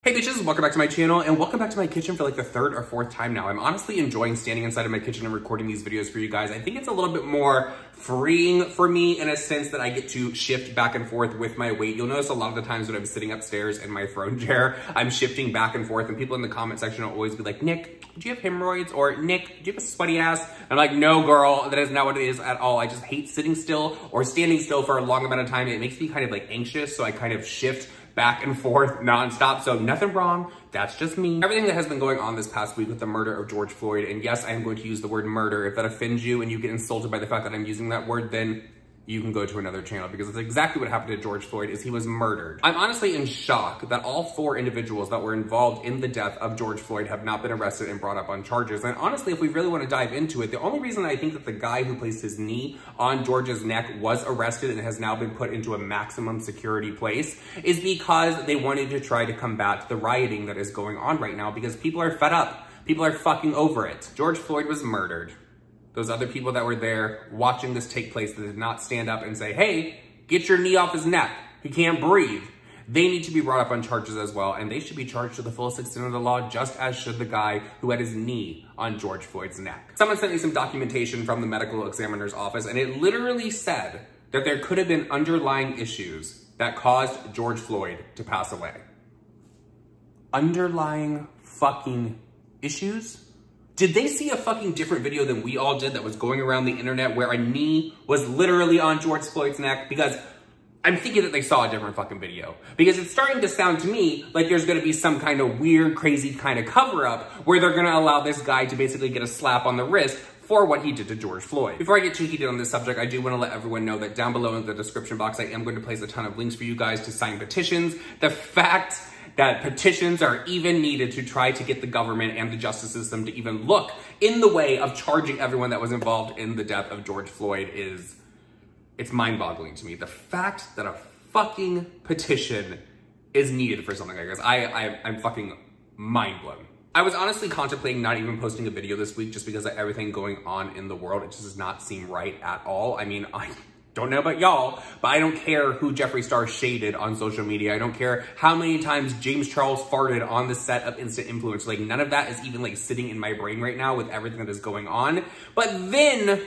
Hey bitches, welcome back to my channel and welcome back to my kitchen for like the third or fourth time now. I'm honestly enjoying standing inside of my kitchen and recording these videos for you guys. I think it's a little bit more freeing for me in a sense that I get to shift back and forth with my weight. You'll notice a lot of the times when I'm sitting upstairs in my throne chair, I'm shifting back and forth and people in the comment section will always be like, Nick, do you have hemorrhoids? Or Nick, do you have a sweaty ass? I'm like, no girl, that is not what it is at all. I just hate sitting still or standing still for a long amount of time. It makes me kind of like anxious, so I kind of shift back and forth nonstop. So nothing wrong. That's just me. Everything that has been going on this past week with the murder of George Floyd, and yes, I am going to use the word murder. If that offends you and you get insulted by the fact that I'm using that word, then you can go to another channel because it's exactly what happened to George Floyd is he was murdered. I'm honestly in shock that all four individuals that were involved in the death of George Floyd have not been arrested and brought up on charges. And honestly, if we really want to dive into it, the only reason I think that the guy who placed his knee on George's neck was arrested and has now been put into a maximum security place is because they wanted to try to combat the rioting that is going on right now because people are fed up. People are fucking over it. George Floyd was murdered. Those other people that were there watching this take place that did not stand up and say, hey, get your knee off his neck. He can't breathe. They need to be brought up on charges as well, and they should be charged to the fullest extent of the law, just as should the guy who had his knee on George Floyd's neck. Someone sent me some documentation from the medical examiner's office, and it literally said that there could have been underlying issues that caused George Floyd to pass away. Underlying fucking issues? Did they see a fucking different video than we all did that was going around the internet where a knee was literally on George Floyd's neck? Because I'm thinking that they saw a different fucking video. Because it's starting to sound to me like there's gonna be some kind of weird, crazy kind of cover up where they're gonna allow this guy to basically get a slap on the wrist for what he did to George Floyd. Before I get too heated on this subject, I do want to let everyone know that down below in the description box, I am going to place a ton of links for you guys to sign petitions. The fact that petitions are even needed to try to get the government and the justice system to even look in the way of charging everyone that was involved in the death of George Floyd it's mind-boggling to me. The fact that a fucking petition is needed for something like this, I'm fucking mind-blown. I was honestly contemplating not even posting a video this week just because of everything going on in the world. It just does not seem right at all. I mean, I don't know about y'all, but I don't care who Jeffree Star shaded on social media. I don't care how many times James Charles farted on the set of Instant Influence. Like, none of that is even like sitting in my brain right now with everything that is going on. But then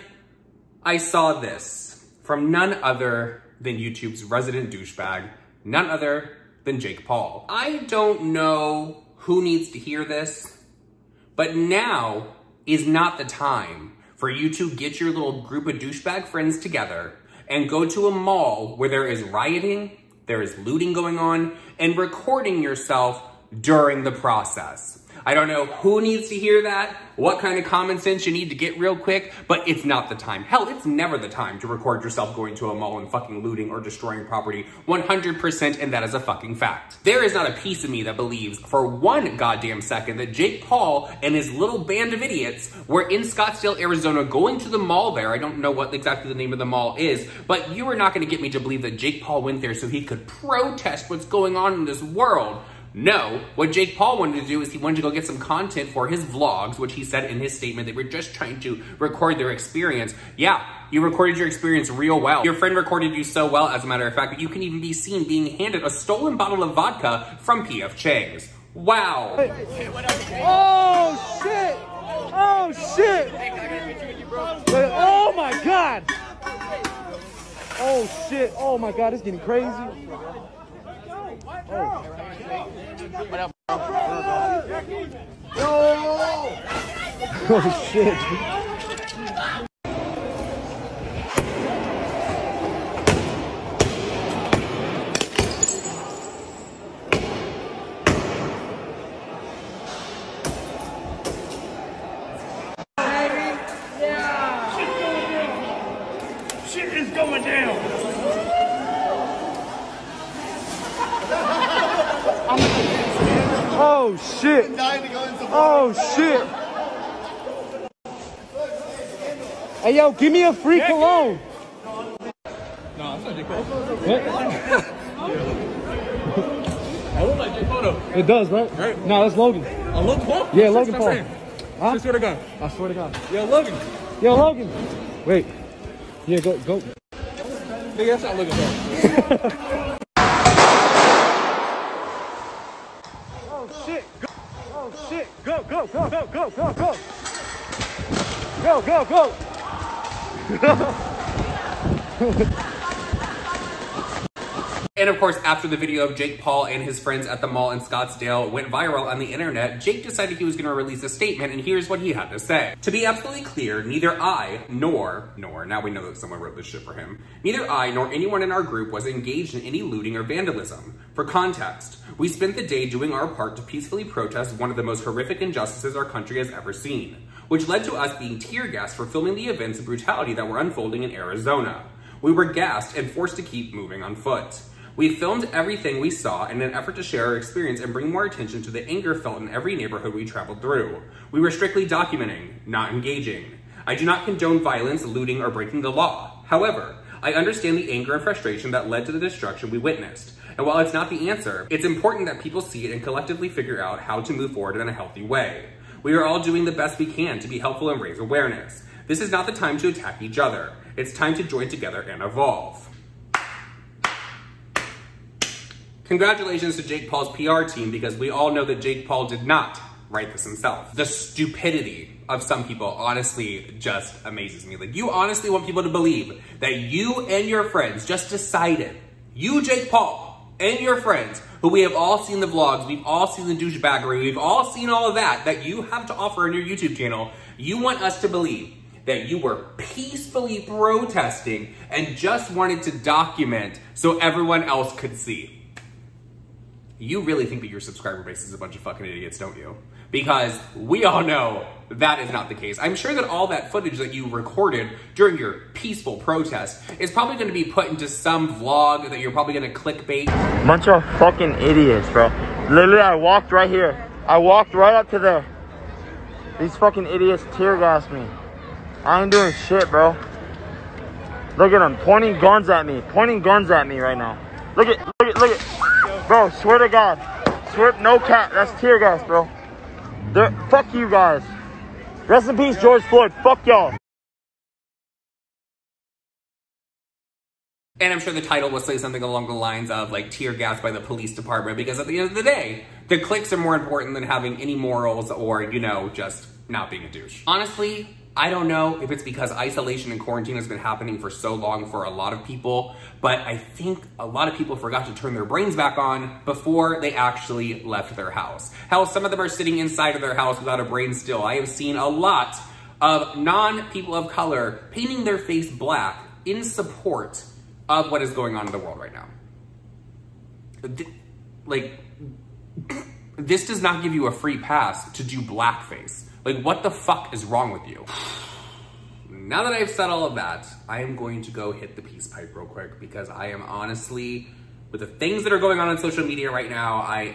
I saw this from none other than YouTube's resident douchebag, none other than Jake Paul. I don't know who needs to hear this, but now is not the time for you to get your little group of douchebag friends together and go to a mall where there is rioting, there is looting going on, and recording yourself during the process. I don't know who needs to hear that, what kind of common sense you need to get real quick, but it's not the time. Hell, it's never the time to record yourself going to a mall and fucking looting or destroying property 100%, and that is a fucking fact. There is not a piece of me that believes for one goddamn second that Jake Paul and his little band of idiots were in Scottsdale, Arizona going to the mall there. I don't know what exactly the name of the mall is, but you are not gonna get me to believe that Jake Paul went there so he could protest what's going on in this world. No, what Jake Paul wanted to do is he wanted to go get some content for his vlogs, which he said in his statement they were just trying to record their experience. Yeah, you recorded your experience real well. Your friend recorded you so well, as a matter of fact, that you can even be seen being handed a stolen bottle of vodka from P.F. Chang's. Wow. Hey, oh, shit. Oh, shit. Hey, can I get a picture with you, bro? Oh, my God. Oh, shit. Oh, my God. It's getting crazy. Oh. What up, bro? Oh, shit. Shit is going down. Oh, shit. Oh, shit. Hey, yo, give me a free cologne. No, it's not J. Cole. What? I look like J. Cole though. It does, right? Right. No, that's Logan. Logan Paul? Yeah, Logan Paul. Huh? I swear to God. I swear to God. Yo, Logan. Yo, Logan. Wait. Yeah, go. Nigga, that's not Logan Paul. Oh shit! Go! Oh shit! Go! Go! Go! Go! Go! Go! Go! Go! Go! Go! And of course, after the video of Jake Paul and his friends at the mall in Scottsdale went viral on the internet, Jake decided he was going to release a statement, and here's what he had to say. To be absolutely clear, neither I nor, now we know that someone wrote this shit for him, neither I nor anyone in our group was engaged in any looting or vandalism. For context, we spent the day doing our part to peacefully protest one of the most horrific injustices our country has ever seen, which led to us being tear gassed for filming the events of brutality that were unfolding in Arizona. We were gassed and forced to keep moving on foot. We filmed everything we saw in an effort to share our experience and bring more attention to the anger felt in every neighborhood we traveled through. We were strictly documenting, not engaging. I do not condone violence, looting, or breaking the law. However, I understand the anger and frustration that led to the destruction we witnessed. And while it's not the answer, it's important that people see it and collectively figure out how to move forward in a healthy way. We are all doing the best we can to be helpful and raise awareness. This is not the time to attack each other. It's time to join together and evolve. Congratulations to Jake Paul's PR team, because we all know that Jake Paul did not write this himself. The stupidity of some people honestly just amazes me. Like, you honestly want people to believe that you and your friends just decided, you, Jake Paul, and your friends, who we have all seen the vlogs, we've all seen the douchebaggery, we've all seen all of that you have to offer on your YouTube channel. You want us to believe that you were peacefully protesting and just wanted to document so everyone else could see. You really think that your subscriber base is a bunch of fucking idiots, don't you? Because we all know that is not the case. I'm sure that all that footage that you recorded during your peaceful protest is probably going to be put into some vlog that you're probably going to clickbait. Bunch of fucking idiots, bro. Literally, I walked right here. I walked right up to there. These fucking idiots tear gassed me. I ain't doing shit, bro. Look at them pointing guns at me right now. Look at. Bro, swear to God. Swear, no cap. That's tear gas, bro. Fuck you guys. Rest in peace, George Floyd. Fuck y'all. And I'm sure the title will say something along the lines of, like, tear gas by the police department, because at the end of the day, the clicks are more important than having any morals or, you know, just not being a douche. Honestly, I don't know if it's because isolation and quarantine has been happening for so long for a lot of people, but I think a lot of people forgot to turn their brains back on before they actually left their house. Hell, some of them are sitting inside of their house without a brain still. I have seen a lot of non-people of color painting their face black in support of what is going on in the world right now. This does not give you a free pass to do blackface. Like, what the fuck is wrong with you? Now that I've said all of that, I am going to go hit the peace pipe real quick, because I am honestly, with the things that are going on social media right now, I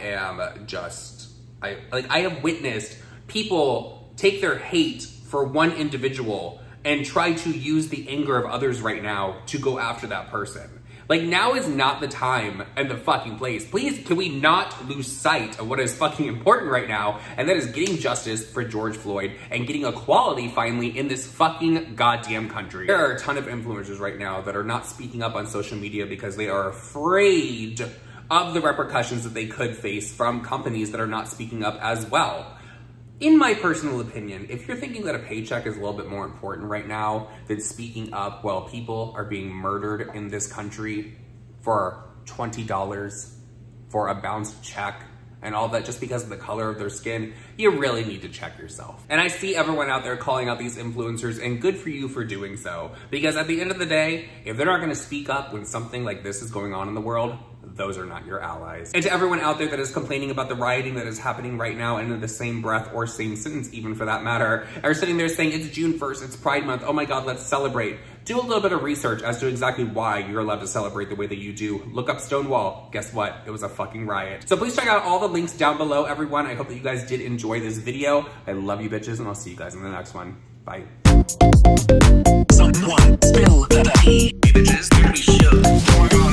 have witnessed people take their hate for one individual and try to use the anger of others right now to go after that person. Like, now is not the time and the fucking place. Please, can we not lose sight of what is fucking important right now? And that is getting justice for George Floyd and getting equality finally in this fucking goddamn country. There are a ton of influencers right now that are not speaking up on social media because they are afraid of the repercussions that they could face from companies that are not speaking up as well. In my personal opinion, if you're thinking that a paycheck is a little bit more important right now than speaking up while people are being murdered in this country for $20 for a bounced check and all that just because of the color of their skin, you really need to check yourself. And I see everyone out there calling out these influencers, and good for you for doing so. Because at the end of the day, if they're not gonna speak up when something like this is going on in the world, those are not your allies. And to everyone out there that is complaining about the rioting that is happening right now, and in the same breath or same sentence even for that matter, are sitting there saying it's June 1st, it's Pride Month, oh my God, let's celebrate. Do a little bit of research as to exactly why you're allowed to celebrate the way that you do. Look up Stonewall. Guess what? It was a fucking riot. So please check out all the links down below, everyone. I hope that you guys did enjoy this video. I love you bitches, and I'll see you guys in the next one. Bye. Someone spill the tea. Bitches, gonna be shook. Oh my God.